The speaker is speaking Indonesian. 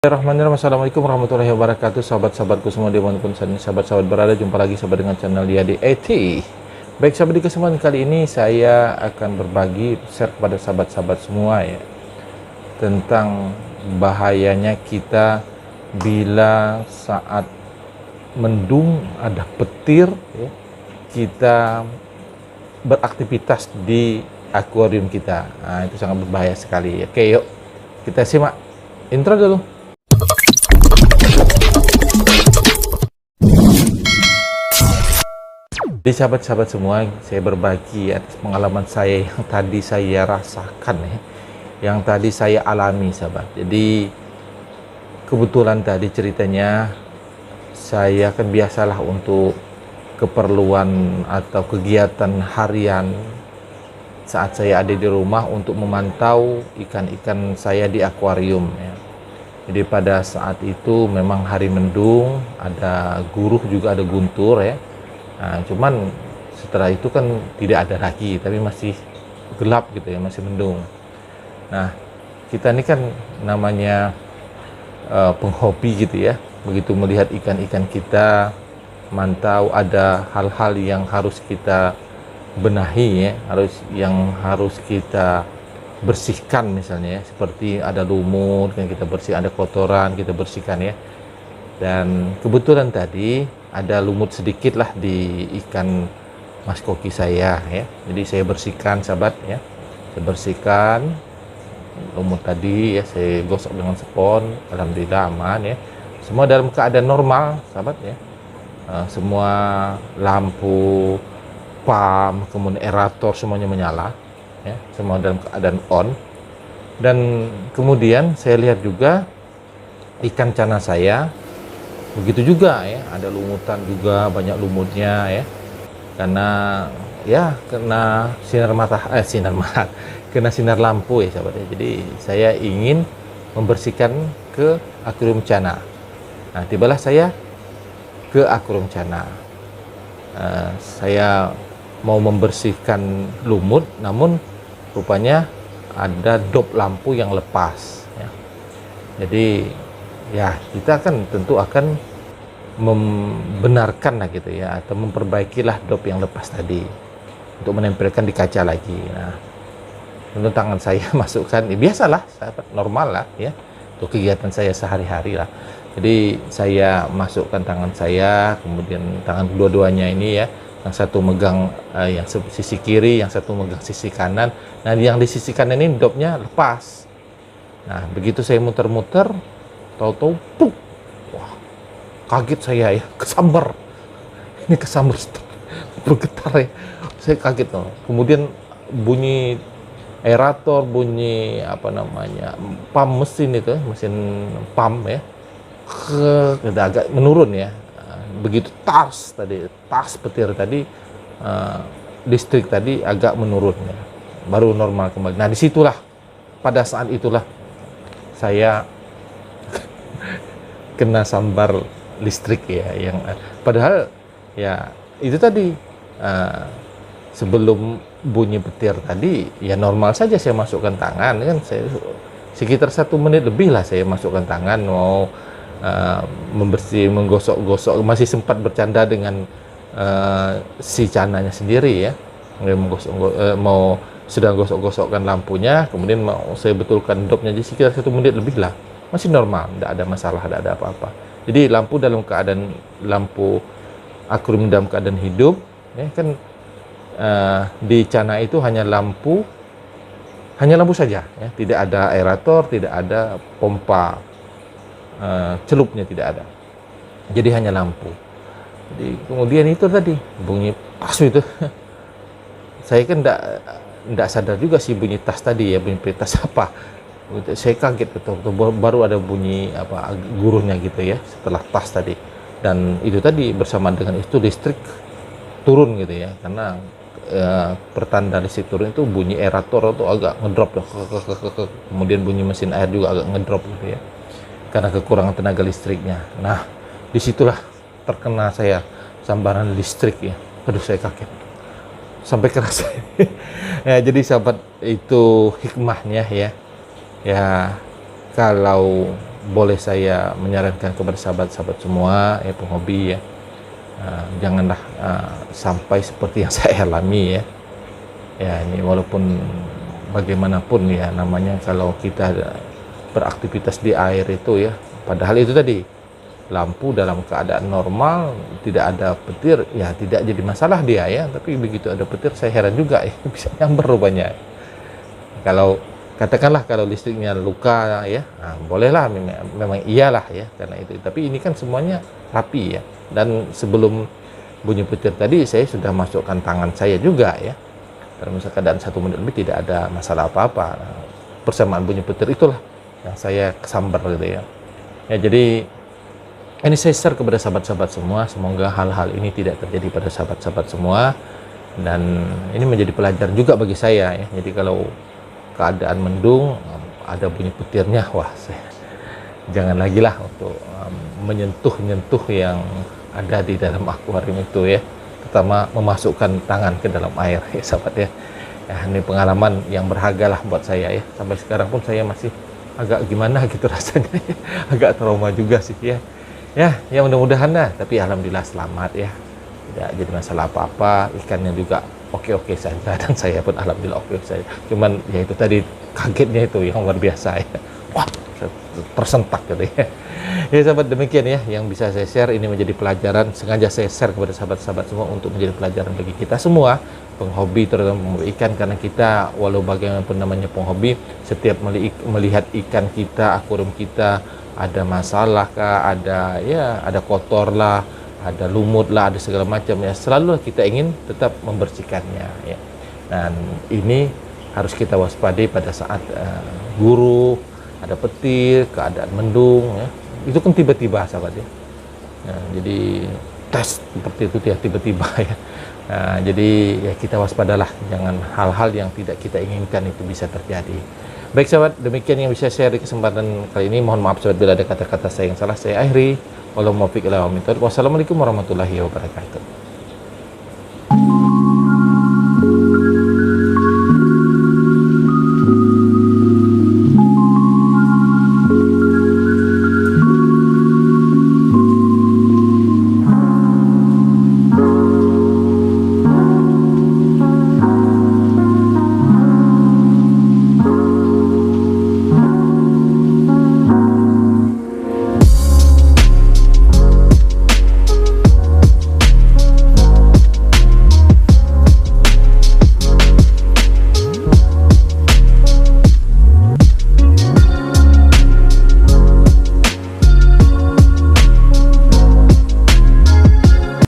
Bismillahirrahmanirrahim. Assalamualaikum warahmatullahi wabarakatuh. Sahabat-sahabatku semua dimanapun sahabat-sahabat berada, jumpa lagi sahabat dengan channel Yadi IT. Baik sahabat, di kesempatan kali ini saya akan berbagi share kepada sahabat-sahabat semua ya, tentang bahayanya kita bila saat mendung ada petir ya, kita beraktivitas di akuarium kita. Nah, itu sangat berbahaya sekali ya. Oke, yuk kita simak intro dulu. Jadi sahabat-sahabat semua, saya berbagi atas pengalaman saya yang tadi saya rasakan ya, yang tadi saya alami sahabat. Jadi kebetulan tadi ceritanya saya kan biasalah untuk keperluan atau kegiatan harian saat saya ada di rumah untuk memantau ikan-ikan saya di akuarium ya. Jadi pada saat itu memang hari mendung, ada guruh juga ada guntur ya. Nah, cuman setelah itu kan tidak ada lagi, tapi masih gelap gitu ya, masih mendung. Nah, kita ini kan namanya penghobi gitu ya. Begitu melihat ikan-ikan kita, mantau ada hal-hal yang harus kita benahi ya, harus kita bersihkan misalnya ya, seperti ada lumut yang kita bersihkan, ada kotoran kita bersihkan ya. Dan kebetulan tadi ada lumut sedikit lah di ikan mas koki saya ya, jadi saya bersihkan sahabat ya, saya bersihkan lumut tadi ya, saya gosok dengan spons, alhamdulillah aman ya, semua dalam keadaan normal sahabat ya. Semua lampu, pump, kemudian aerator semuanya menyala ya, semua dalam keadaan on. Dan kemudian saya lihat juga ikan cana saya begitu juga ya, ada lumutan juga, banyak lumutnya ya, karena ya kena kena sinar lampu ya sahabat ya. Jadi saya ingin membersihkan ke akuarium cana. Nah, tibalah saya ke akuarium cana. Saya mau membersihkan lumut, namun rupanya ada dop lampu yang lepas ya. Jadi ya kita kan tentu akan membenarkan lah gitu ya, atau memperbaikilah dop yang lepas tadi untuk menempelkan di kaca lagi. Nah, tentu tangan saya masukkan, ya biasalah sahabat, normal lah ya, untuk kegiatan saya sehari-hari lah. Jadi saya masukkan tangan saya, kemudian tangan kedua-duanya ini ya, yang satu megang yang sisi kiri, yang satu megang sisi kanan. Nah, yang di sisi kanan ini dopnya lepas. Nah, begitu saya muter-muter, tahu-tahu puk, wah, kaget saya ya, kesambar, ini kesambar, bergetar ya, saya kaget loh. Kemudian bunyi aerator, bunyi apa namanya, pump mesin itu, mesin pump ya, agak menurun ya. Begitu tas petir tadi, listrik tadi agak menurun ya, baru normal kembali. Nah, disitulah, pada saat itulah saya kena sambar listrik ya, yang padahal ya itu tadi sebelum bunyi petir tadi ya normal saja saya masukkan tangan kan, saya sekitar 1 menit lebih lah saya masukkan tangan mau membersih, menggosok-gosok, masih sempat bercanda dengan si cananya sendiri ya, mau sedang gosok-gosokkan lampunya, kemudian mau saya betulkan dopnya, jadi sekitar 1 menit lebih lah, masih normal, tidak ada masalah, tidak ada apa-apa. Jadi lampu dalam keadaan, lampu akuarium dalam keadaan hidup ya kan. Di cana itu hanya lampu saja ya, tidak ada aerator, tidak ada pompa celupnya, tidak ada, jadi hanya lampu. Jadi kemudian itu tadi bunyi tas itu saya kan tidak sadar juga sih bunyi tas tadi ya, bunyi tas apa. Saya kaget betul, baru ada bunyi apa guruhnya gitu ya setelah tas tadi. Dan itu tadi bersamaan dengan itu listrik turun gitu ya, karena pertanda listrik turun itu bunyi aerator itu agak ngedrop, kemudian bunyi mesin air juga agak ngedrop gitu ya, karena kekurangan tenaga listriknya. Nah, disitulah terkena saya sambaran listrik ya. Aduh, saya kaget sampai kerasa. Ya, jadi sahabat, itu hikmahnya ya. Ya, kalau boleh saya menyarankan kepada sahabat-sahabat semua ya penghobi ya, janganlah sampai seperti yang saya alami ya. Ya ini walaupun bagaimanapun ya namanya kalau kita beraktivitas di air itu ya, padahal itu tadi lampu dalam keadaan normal tidak ada petir ya tidak jadi masalah dia ya, tapi begitu ada petir saya heran juga ya bisa nyamber rupanya. Kalau katakanlah kalau listriknya luka ya, bolehlah memang iyalah ya karena itu, tapi ini kan semuanya rapi ya, dan sebelum bunyi petir tadi saya sudah masukkan tangan saya juga ya, dalam keadaan 1 menit lebih tidak ada masalah apa-apa. Persamaan bunyi petir itulah yang saya kesambar gitu ya. Ya jadi ini saya share kepada sahabat-sahabat semua, semoga hal-hal ini tidak terjadi pada sahabat-sahabat semua, dan ini menjadi pelajaran juga bagi saya ya. Jadi kalau keadaan mendung ada bunyi petirnya, wah jangan lagi lah untuk menyentuh-nyentuh yang ada di dalam akuarium itu ya, pertama memasukkan tangan ke dalam air ya sahabat ya. Ini pengalaman yang berharga lah buat saya ya, sampai sekarang pun saya masih agak gimana gitu rasanya ya. Agak trauma juga sih ya. Ya mudah-mudahan lah, tapi alhamdulillah selamat ya, tidak jadi masalah apa-apa, ikannya juga oke-oke saja, dan saya pun alhamdulillah oke saja. Cuman ya itu tadi kagetnya itu yang luar biasa ya, wah tersentak gitu ya. Ya sahabat, demikian ya yang bisa saya share, ini menjadi pelajaran, sengaja saya share kepada sahabat-sahabat semua untuk menjadi pelajaran bagi kita semua penghobi, terutama penghobi ikan, karena kita walau bagaimanapun namanya penghobi, setiap melihat ikan kita, akuarium kita ada masalah kah, ada kotor lah, ada lumut lah, ada segala macam ya, selalu kita ingin tetap membersihkannya ya. Dan ini harus kita waspadai pada saat guru, ada petir, keadaan mendung ya, itu kan tiba-tiba sahabat ya. Nah, jadi tes seperti itu ya tiba-tiba ya. Nah, jadi ya kita waspadalah, jangan hal-hal yang tidak kita inginkan itu bisa terjadi. Baik sahabat, demikian yang bisa share di kesempatan kali ini. Mohon maaf sahabat bila ada kata-kata saya yang salah, saya akhiri. Wassalamualaikum warahmatullahi wabarakatuh.